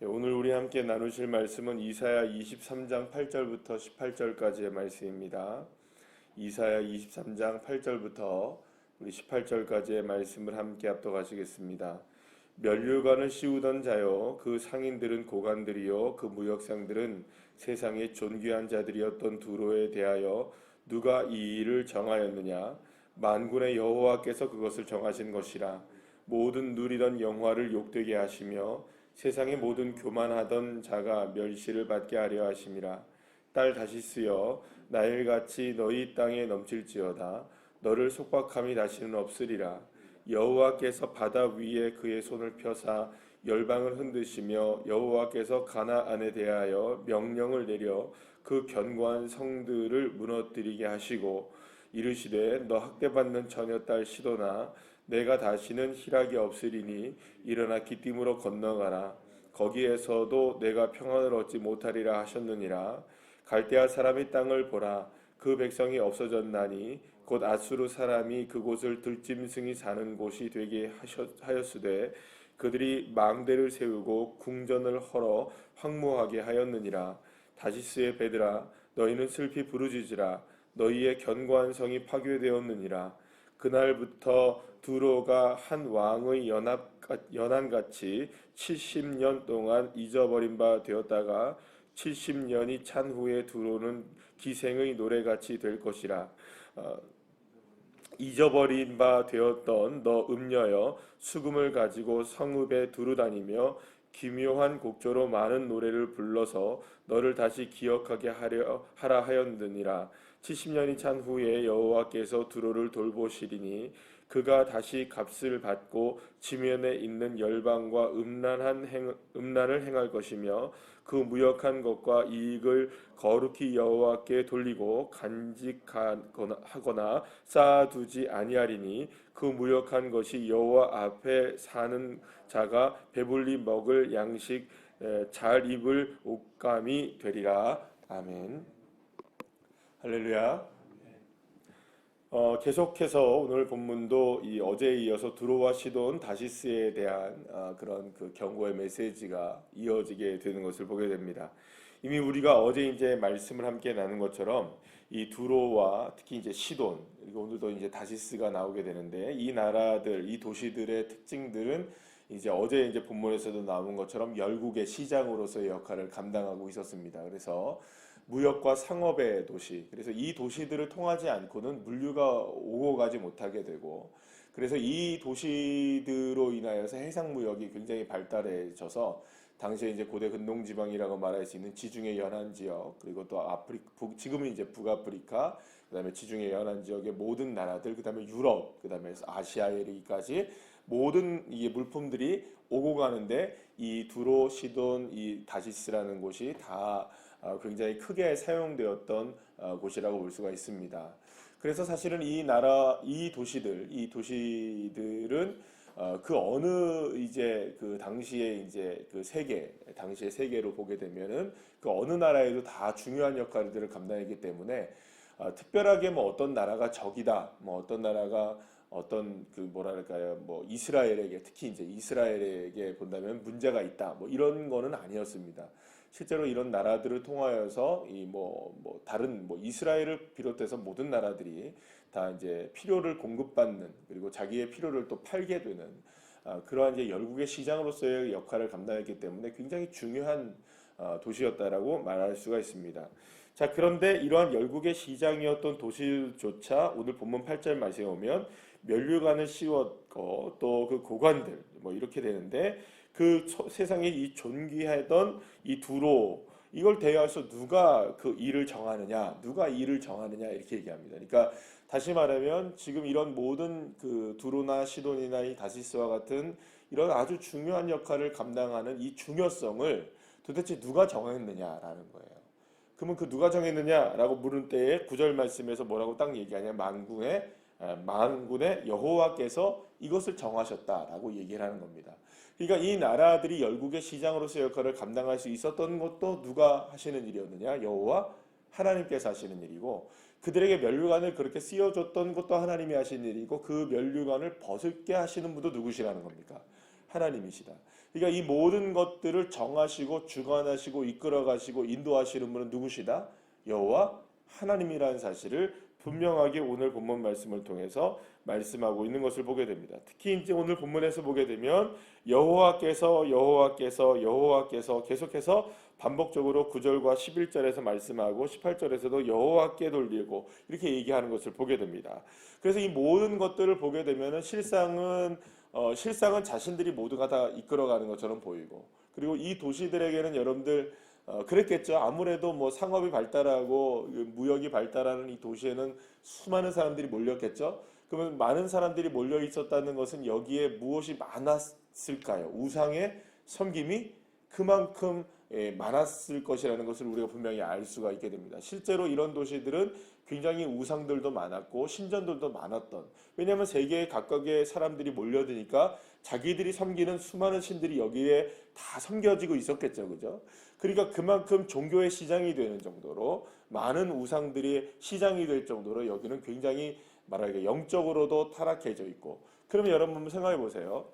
오늘 우리 함께 나누실 말씀은 이사야 23장 8절부터 18절까지의 말씀입니다. 이사야 23장 8절부터 우리 18절까지의 말씀을 함께 합독하시겠습니다. 면류관을 씌우던 자여, 그 상인들은 고관들이요 그 무역상들은 세상의 존귀한 자들이었던 두로에 대하여 누가 이 일을 정하였느냐? 만군의 여호와께서 그것을 정하신 것이라. 모든 누리던 영화를 욕되게 하시며 세상의 모든 교만하던 자가 멸시를 받게 하려 하심이라. 딸 다시스여, 나일같이 너희 땅에 넘칠지어다. 너를 속박함이 다시는 없으리라. 여호와께서 바다 위에 그의 손을 펴사 열방을 흔드시며 여호와께서 가나안에 대하여 명령을 내려 그 견고한 성들을 무너뜨리게 하시고 이르시되 너 학대받는 처녀딸 시도나 내가 다시는 희락이 없으리니 일어나 기띔으로 건너가라. 거기에서도 내가 평안을 얻지 못하리라 하셨느니라. 갈대아 사람의 땅을 보라. 그 백성이 없어졌나니 곧 아수르 사람이 그곳을 들짐승이 사는 곳이 되게 하였으되 그들이 망대를 세우고 궁전을 헐어 황무하게 하였느니라. 다시스의 배들아, 너희는 슬피 부르짖으라. 너희의 견고한 성이 파괴되었느니라. 그날부터 두로가 한 왕의 연한같이 70년 동안 잊어버린 바 되었다가 70년이 찬 후에 두로는 기생의 노래같이 될 것이라. 잊어버린 바 되었던 너 음녀여, 수금을 가지고 성읍에 두루 다니며 기묘한 곡조로 많은 노래를 불러서 너를 다시 기억하게 하라 하였느니라. 70년이 찬 후에 여호와께서 두로를 돌보시리니 그가 다시 값을 받고 지면에 있는 열방과 음란을 행할 것이며 그 무역한 것과 이익을 거룩히 여호와께 돌리고 간직하거나 쌓아두지 아니하리니 그 무역한 것이 여호와 앞에 사는 자가 배불리 먹을 양식 잘 입을 옷감이 되리라. 아멘. 할렐루야. 계속해서 오늘 본문도 이 어제에 이어서 두로와 시돈, 다시스에 대한 그런 그 경고의 메시지가 이어지게 되는 것을 보게 됩니다. 이미 우리가 어제 이제 말씀을 함께 나눈 것처럼 이 두로와 특히 이제 시돈, 그리고 오늘도 이제 다시스가 나오게 되는데 이 나라들, 이 도시들의 특징들은 이제 어제 이제 본문에서도 나온 것처럼 열국의 시장으로서의 역할을 감당하고 있었습니다. 그래서 무역과 상업의 도시, 그래서 이 도시들을 통하지 않고는 물류가 오고 가지 못하게 되고, 그래서 이 도시들로 인하여서 해상 무역이 굉장히 발달해져서 당시에 이제 고대 근동지방이라고 말할 수 있는 지중해 연안 지역, 그리고 또 지금은 이제 북아프리카, 그다음에 지중해 연안 지역의 모든 나라들, 그다음에 유럽, 그다음에 아시아에 이르기까지 모든 이 물품들이 오고 가는데 이 두로, 시돈, 이 다시스라는 곳이 다 굉장히 크게 사용되었던 곳이라고 볼 수가 있습니다. 그래서 사실은 이 도시들은 그 어느 이제 그 당시에 이제 그 당시의 세계로 보게 되면은 그 어느 나라에도 다 중요한 역할들을 감당했기 때문에 특별하게 뭐 어떤 나라가 적이다, 뭐 어떤 나라가 어떤 그 뭐랄까요, 뭐 이스라엘에게, 특히 이제 이스라엘에게 본다면 문제가 있다, 뭐 이런 거는 아니었습니다. 실제로 이런 나라들을 통하여서 다른 이스라엘을 비롯해서 모든 나라들이 다 이제 필요를 공급받는, 그리고 자기의 필요를 또 팔게 되는 그러한 이제 열국의 시장으로서의 역할을 감당했기 때문에 굉장히 중요한 도시였다라고 말할 수가 있습니다. 자, 그런데 이러한 열국의 시장이었던 도시조차 오늘 본문 8절 말씀에 오면 면류관을 씌웠고 또 그 고관들 뭐 이렇게 되는데, 그 세상에 이 존귀하던 이 두로, 이걸 대하여서 누가 그 일을 정하느냐 이렇게 얘기합니다. 그러니까 다시 말하면 지금 이런 모든 그 두로나 시돈이나 이 다시스와 같은 이런 아주 중요한 역할을 감당하는 이 중요성을 도대체 누가 정했느냐라는 거예요. 그러면 그 누가 정했느냐라고 물은 때에 9절 말씀에서 뭐라고 딱 얘기하냐, 만군의 여호와께서 이것을 정하셨다라고 얘기를 하는 겁니다. 그러니까 이 나라들이 열국의 시장으로서 역할을 감당할 수 있었던 것도 누가 하시는 일이었느냐? 여호와 하나님께서 하시는 일이고, 그들에게 면류관을 그렇게 씌워줬던 것도 하나님이 하시는 일이고, 그 면류관을 벗게 하시는 분도 누구시라는 겁니까? 하나님이시다. 그러니까 이 모든 것들을 정하시고 주관하시고 이끌어가시고 인도하시는 분은 누구시다? 여호와 하나님이라는 사실을 분명하게 오늘 본문 말씀을 통해서 말씀하고 있는 것을 보게 됩니다. 특히 이제 오늘 본문에서 보게 되면 여호와께서 계속해서 반복적으로 9절과 11절에서 말씀하고 18절에서도 여호와께 돌리고 이렇게 얘기하는 것을 보게 됩니다. 그래서 이 모든 것들을 보게 되면은 실상은 자신들이 모두가 다 이끌어가는 것처럼 보이고, 그리고 이 도시들에게는 여러분들 그랬겠죠. 아무래도 뭐 상업이 발달하고 무역이 발달하는 이 도시에는 수많은 사람들이 몰렸겠죠. 그러면 많은 사람들이 몰려 있었다는 것은 여기에 무엇이 많았을까요? 우상의 섬김이 그만큼 많았을 것이라는 것을 우리가 분명히 알 수가 있게 됩니다. 실제로 이런 도시들은 굉장히 우상들도 많았고 신전들도 많았던, 왜냐하면 세계 각각의 사람들이 몰려드니까 자기들이 섬기는 수많은 신들이 여기에 다 섬겨지고 있었겠죠. 그죠? 그러니까 그만큼 종교의 시장이 되는 정도로 많은 우상들이 시장이 될 정도로 여기는 굉장히 말하기가 영적으로도 타락해져 있고, 그러면 여러분 한번 생각해 보세요.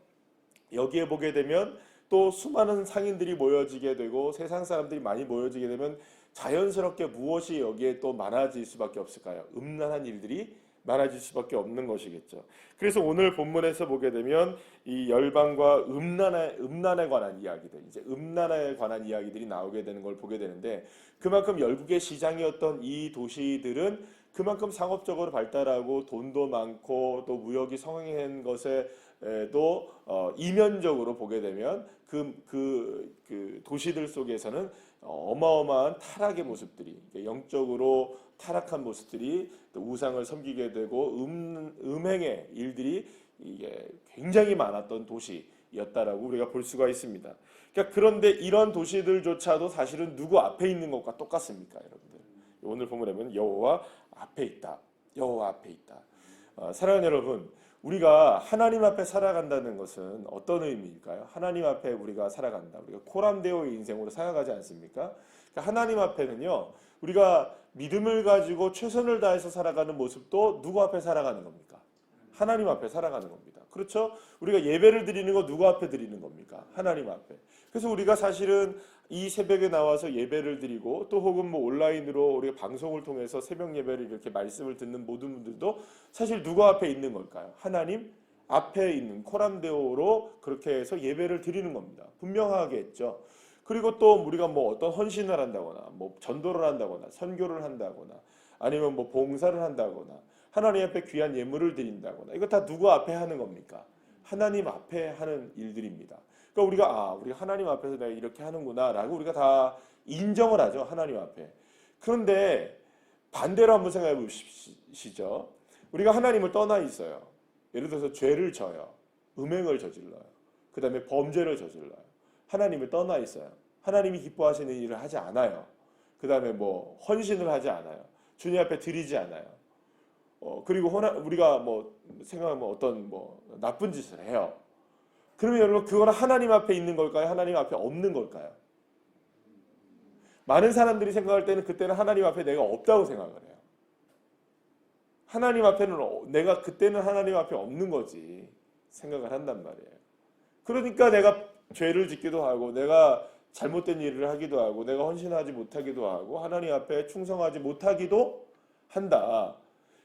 여기에 보게 되면 또 수많은 상인들이 모여지게 되고 세상 사람들이 많이 모여지게 되면 자연스럽게 무엇이 여기에 또 많아질 수밖에 없을까요? 음란한 일들이 많아질 수밖에 없는 것이겠죠. 그래서 오늘 본문에서 보게 되면 이 열방과 음란에 관한 이야기들, 이제 음란에 관한 이야기들이 나오게 되는 걸 보게 되는데, 그만큼 열국의 시장이었던 이 도시들은 그만큼 상업적으로 발달하고 돈도 많고 또 무역이 성행한 것에도 이면적으로 보게 되면 그 도시들 속에서는 어마어마한 타락의 모습들이, 영적으로 타락한 모습들이, 또 우상을 섬기게 되고 음행의 일들이 이게 굉장히 많았던 도시였다라고 우리가 볼 수가 있습니다. 그러니까 그런데 이런 도시들조차도 사실은 누구 앞에 있는 것과 똑같습니까, 여러분들? 오늘 본문에 보면 여호와 앞에 있다. 여호와 앞에 있다. 사랑하는 여러분, 우리가 하나님 앞에 살아간다는 것은 어떤 의미일까요? 하나님 앞에 우리가 살아간다. 우리가 코람데오의 인생으로 살아가지 않습니까? 그러니까 하나님 앞에는요, 우리가 믿음을 가지고 최선을 다해서 살아가는 모습도 누구 앞에 살아가는 겁니까? 하나님 앞에 살아가는 겁니다. 그렇죠? 우리가 예배를 드리는 거 누구 앞에 드리는 겁니까? 하나님 앞에. 그래서 우리가 사실은 이 새벽에 나와서 예배를 드리고 또 혹은 뭐 온라인으로 우리가 방송을 통해서 새벽 예배를 이렇게 말씀을 듣는 모든 분들도 사실 누구 앞에 있는 걸까요? 하나님 앞에 있는 코람데오로 그렇게 해서 예배를 드리는 겁니다. 분명하게 했죠. 그리고 또 우리가 뭐 어떤 헌신을 한다거나 뭐 전도를 한다거나 선교를 한다거나 아니면 뭐 봉사를 한다거나 하나님 앞에 귀한 예물을 드린다거나, 이거 다 누구 앞에 하는 겁니까? 하나님 앞에 하는 일들입니다. 그러니까 우리가 하나님 앞에서 내가 이렇게 하는구나라고 우리가 다 인정을 하죠, 하나님 앞에. 그런데 반대로 한번 생각해 보시죠. 우리가 하나님을 떠나 있어요. 예를 들어서 죄를 져요. 음행을 저질러요. 그 다음에 범죄를 저질러요. 하나님을 떠나 있어요. 하나님이 기뻐하시는 일을 하지 않아요. 그 다음에 뭐 헌신을 하지 않아요. 주님 앞에 드리지 않아요. 그리고 우리가 뭐 생각하면 어떤 뭐 나쁜 짓을 해요. 그러면 여러분, 그거는 하나님 앞에 있는 걸까요? 하나님 앞에 없는 걸까요? 많은 사람들이 생각할 때는 그때는 하나님 앞에 내가 없다고 생각을 해요. 하나님 앞에는 내가 그때는 하나님 앞에 없는 거지 생각을 한단 말이에요. 그러니까 내가 죄를 짓기도 하고 내가 잘못된 일을 하기도 하고 내가 헌신하지 못하기도 하고 하나님 앞에 충성하지 못하기도 한다.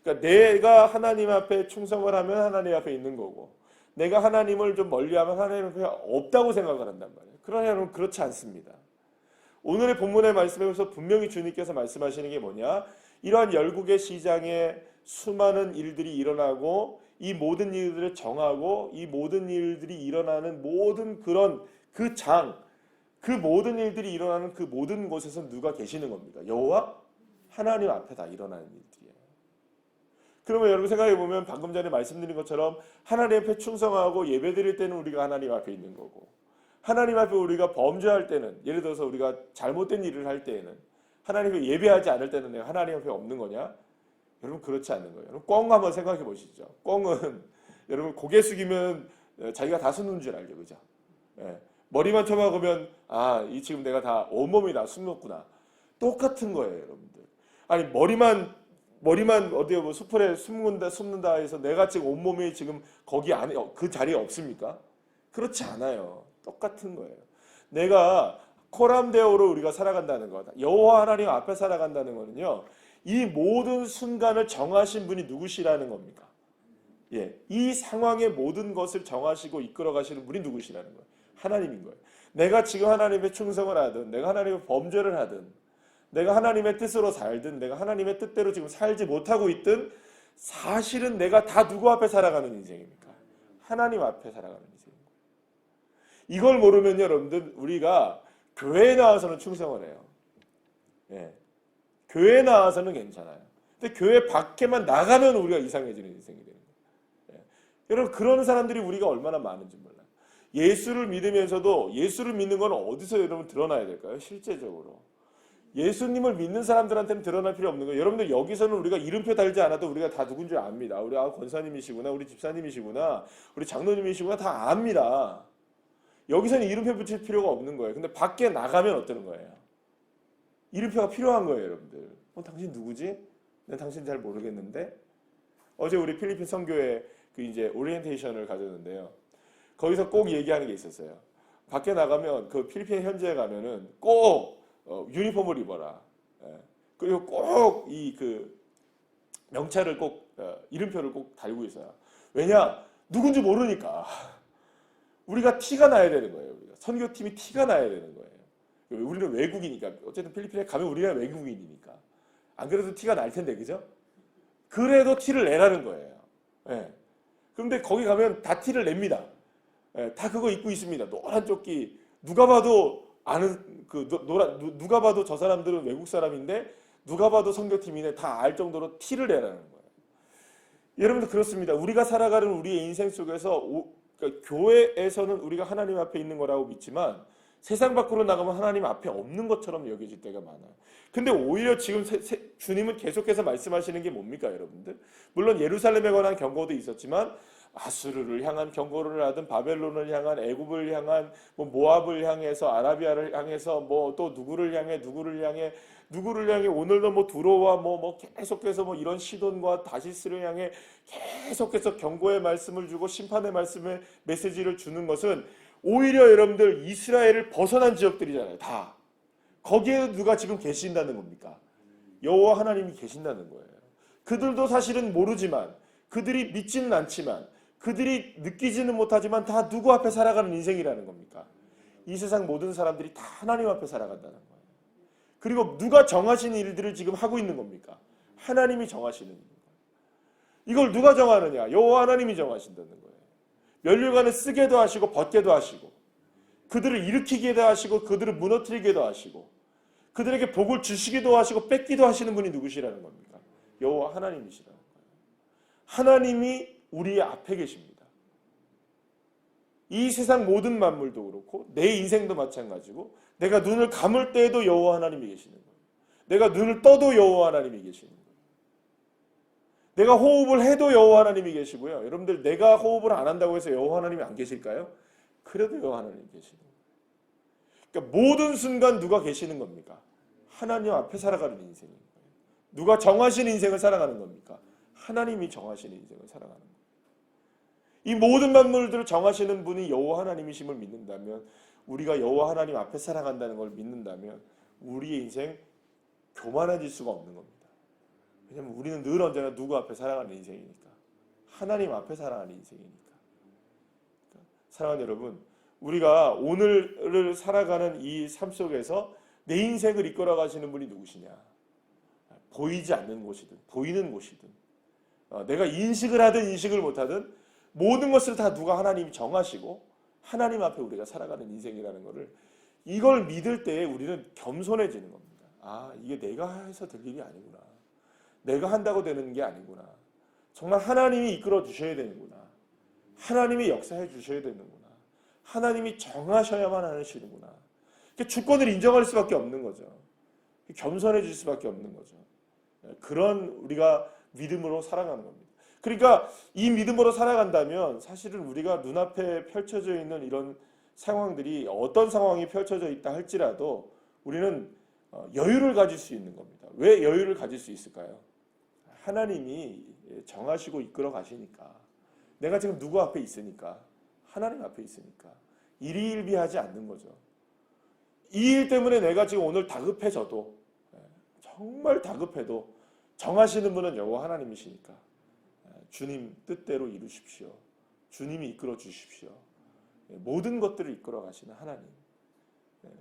그러니까 내가 하나님 앞에 충성을 하면 하나님 앞에 있는 거고, 내가 하나님을 좀 멀리하면 하나님 앞에 없다고 생각을 한단 말이에요. 그러나 여러분, 그렇지 않습니다. 오늘의 본문의 말씀에서 분명히 주님께서 말씀하시는 게 뭐냐? 이러한 열국의 시장에 수많은 일들이 일어나고 이 모든 일들을 정하고 이 모든 일들이 일어나는 모든 그런 그 모든 일들이 일어나는 그 모든 곳에서 누가 계시는 겁니까? 여호와 하나님 앞에 다 일어나는 일들이에요. 그러면 여러분 생각해 보면 방금 전에 말씀드린 것처럼 하나님 앞에 충성하고 예배드릴 때는 우리가 하나님 앞에 있는 거고, 하나님 앞에 우리가 범죄할 때는, 예를 들어서 우리가 잘못된 일을 할 때에는 하나님 앞에 예배하지 않을 때는 내가 하나님 앞에 없는 거냐? 여러분, 그렇지 않는 거예요. 여러분, 꿩 한번 생각해 보시죠. 꿩은 여러분 고개 숙이면 자기가 다 숨는 줄 알죠, 그죠? 예. 머리만 쳐박으면 이 지금 내가 다 온몸이 다 숨었구나. 똑같은 거예요, 여러분들. 아니 머리만 어디에 뭐 수풀에 숨는다 해서 내가 지금 온몸이 지금 거기 안에 그 자리에 없습니까? 그렇지 않아요. 똑같은 거예요. 내가 코람데오로 우리가 살아간다는 것, 여호와 하나님 앞에 살아간다는 거는요, 이 모든 순간을 정하신 분이 누구시라는 겁니까? 예, 이 상황의 모든 것을 정하시고 이끌어 가시는 분이 누구시라는 거예요. 하나님인 거예요. 내가 지금 하나님의 충성을 하든, 내가 하나님의 범죄를 하든, 내가 하나님의 뜻으로 살든, 내가 하나님의 뜻대로 지금 살지 못하고 있든, 사실은 내가 다 누구 앞에 살아가는 인생입니까? 하나님 앞에 살아가는 인생입니다. 이걸 모르면 여러분들, 우리가 교회에 나와서는 충성을 해요. 예, 교회에 나와서는 괜찮아요. 근데 교회 밖에만 나가면 우리가 이상해지는 인생이 되는 거예요. 예. 여러분, 그런 사람들이 우리가 얼마나 많은지 몰라요. 예수를 믿으면서도 예수를 믿는 건 어디서 여러분 드러나야 될까요? 실제적으로. 예수님을 믿는 사람들한테는 드러날 필요 없는 거예요. 여러분들, 여기서는 우리가 이름표 달지 않아도 우리가 다 누군 줄 압니다. 우리 권사님이시구나, 우리 집사님이시구나, 우리 장로님이시구나, 다 압니다. 여기서는 이름표 붙일 필요가 없는 거예요. 근데 밖에 나가면 어떠는 거예요? 이름표가 필요한 거예요, 여러분들. 당신 누구지? 난 당신 잘 모르겠는데. 어제 우리 필리핀 선교회 그 이제 오리엔테이션을 가졌는데요. 거기서 꼭 얘기하는 게 있었어요. 밖에 나가면 그 필리핀 현지에 가면은 꼭 유니폼을 입어라. 예. 그리고 꼭 이 그 명찰을 꼭 이름표를 꼭 달고 있어요. 왜냐? 누군지 모르니까. 우리가 티가 나야 되는 거예요. 우리가 선교팀이 티가 나야 되는 거예요. 우리는 외국이니까. 어쨌든 필리핀에 가면 우리가 외국인이니까. 안 그래도 티가 날 텐데, 그죠? 그래도 티를 내라는 거예요. 예. 그런데 거기 가면 다 티를 냅니다. 예, 다 그거 입고 있습니다. 노란 조끼. 누가 봐도 아는 누가 봐도 저 사람들은 외국 사람인데 누가 봐도 선교팀이네, 다 알 정도로 티를 내라는 거예요. 여러분들, 그렇습니다. 우리가 살아가는 우리의 인생 속에서 그러니까 교회에서는 우리가 하나님 앞에 있는 거라고 믿지만 세상 밖으로 나가면 하나님 앞에 없는 것처럼 여겨질 때가 많아요. 근데 오히려 지금 주님은 계속해서 말씀하시는 게 뭡니까, 여러분들? 물론 예루살렘에 관한 경고도 있었지만 아수르를 향한 경고를 하든, 바벨론을 향한, 애굽을 향한, 모압을 향해서, 아라비아를 향해서, 또 누구를 향해 오늘도 두로와 계속해서 이런 시돈과 다시스를 향해 계속해서 경고의 말씀을 주고 심판의 말씀의 메시지를 주는 것은 오히려 여러분들 이스라엘을 벗어난 지역들이잖아요. 다. 거기에 누가 지금 계신다는 겁니까? 여호와 하나님이 계신다는 거예요. 그들도 사실은 모르지만, 그들이 믿지는 않지만, 그들이 느끼지는 못하지만 다 누구 앞에 살아가는 인생이라는 겁니까? 이 세상 모든 사람들이 다 하나님 앞에 살아간다는 거예요. 그리고 누가 정하신 일들을 지금 하고 있는 겁니까? 하나님이 정하시는 겁니다. 이걸 누가 정하느냐? 여호와 하나님이 정하신다는 거예요. 멸류관을 쓰게도 하시고 벗게도 하시고, 그들을 일으키게도 하시고, 그들을 무너뜨리게도 하시고, 그들에게 복을 주시기도 하시고 뺏기도 하시는 분이 누구시라는 겁니까? 여호와 하나님이시라는 거예요. 하나님이 우리 앞에 계십니다. 이 세상 모든 만물도 그렇고 내 인생도 마찬가지고, 내가 눈을 감을 때에도 여호와 하나님이 계시는 거예요. 내가 눈을 떠도 여호와 하나님이 계시는 거예요. 내가 호흡을 해도 여호와 하나님이 계시고요. 여러분들, 내가 호흡을 안 한다고 해서 여호와 하나님이 안 계실까요? 그래도 여호와 하나님이 계시는 거예요. 그러니까 모든 순간 누가 계시는 겁니까? 하나님 앞에 살아가는 인생인 거예요. 누가 정하신 인생을 살아가는 겁니까? 하나님이 정하시는 인생을 살아가는 거예요. 이 모든 만물들을 정하시는 분이 여호와 하나님이심을 믿는다면, 우리가 여호와 하나님 앞에 살아간다는 걸 믿는다면 우리의 인생 교만해질 수가 없는 겁니다. 왜냐하면 우리는 늘 언제나 누구 앞에 살아가는 인생이니까. 하나님 앞에 살아가는 인생이니까. 사랑하는 여러분, 우리가 오늘을 살아가는 이 삶 속에서 내 인생을 이끌어 가시는 분이 누구시냐? 보이지 않는 곳이든 보이는 곳이든, 내가 인식을 하든 인식을 못하든 모든 것을 다 누가 하나님이 정하시고 하나님 앞에 우리가 살아가는 인생이라는 것을, 이걸 믿을 때에 우리는 겸손해지는 겁니다. 아, 이게 내가 해서 될 일이 아니구나. 내가 한다고 되는 게 아니구나. 정말 하나님이 이끌어 주셔야 되는구나. 하나님이 역사해 주셔야 되는구나. 하나님이 정하셔야만 하시는구나. 주권을 인정할 수밖에 없는 거죠. 겸손해질 수밖에 없는 거죠. 그런 우리가 믿음으로 살아가는 겁니다. 그러니까 이 믿음으로 살아간다면 사실은 우리가 눈앞에 펼쳐져 있는 이런 상황들이 어떤 상황이 펼쳐져 있다 할지라도 우리는 여유를 가질 수 있는 겁니다. 왜 여유를 가질 수 있을까요? 하나님이 정하시고 이끌어 가시니까. 내가 지금 누구 앞에 있으니까? 하나님 앞에 있으니까. 일희일비하지 않는 거죠. 이 일 때문에 내가 지금 오늘 다급해져도, 정말 다급해도 정하시는 분은 여호와 하나님이시니까 주님 뜻대로 이루십시오. 주님이 이끌어 주십시오. 모든 것들을 이끌어 가시는 하나님.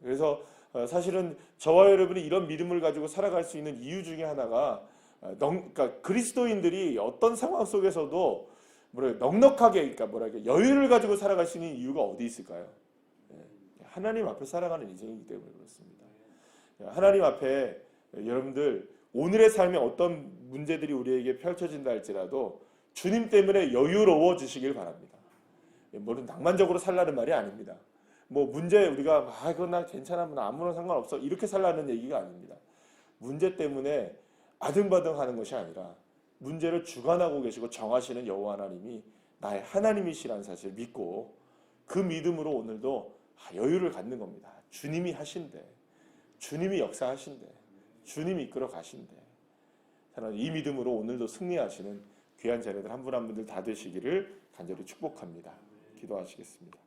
그래서 사실은 저와 여러분이 이런 믿음을 가지고 살아갈 수 있는 이유 중에 하나가, 그러니까 그리스도인들이 어떤 상황 속에서도 넉넉하게, 그러니까 여유를 가지고 살아갈 수 있는 이유가 어디 있을까요? 하나님 앞에 살아가는 인생이기 때문에 그렇습니다. 하나님 앞에 여러분들 오늘의 삶에 어떤 문제들이 우리에게 펼쳐진다 할지라도 주님 때문에 여유로워지시길 바랍니다. 물론 낭만적으로 살라는 말이 아닙니다. 문제 우리가 그건 난 괜찮아, 아무런 상관없어 이렇게 살라는 얘기가 아닙니다. 문제 때문에 아등바등하는 것이 아니라 문제를 주관하고 계시고 정하시는 여호와 하나님이 나의 하나님이시라는 사실을 믿고 그 믿음으로 오늘도 여유를 갖는 겁니다. 주님이 하신대, 주님이 역사하신대, 주님이 이끌어 가신대. 저는 이 믿음으로 오늘도 승리하시는 귀한 자녀들 한 분 한 분들 다 되시기를 간절히 축복합니다. 기도하시겠습니다.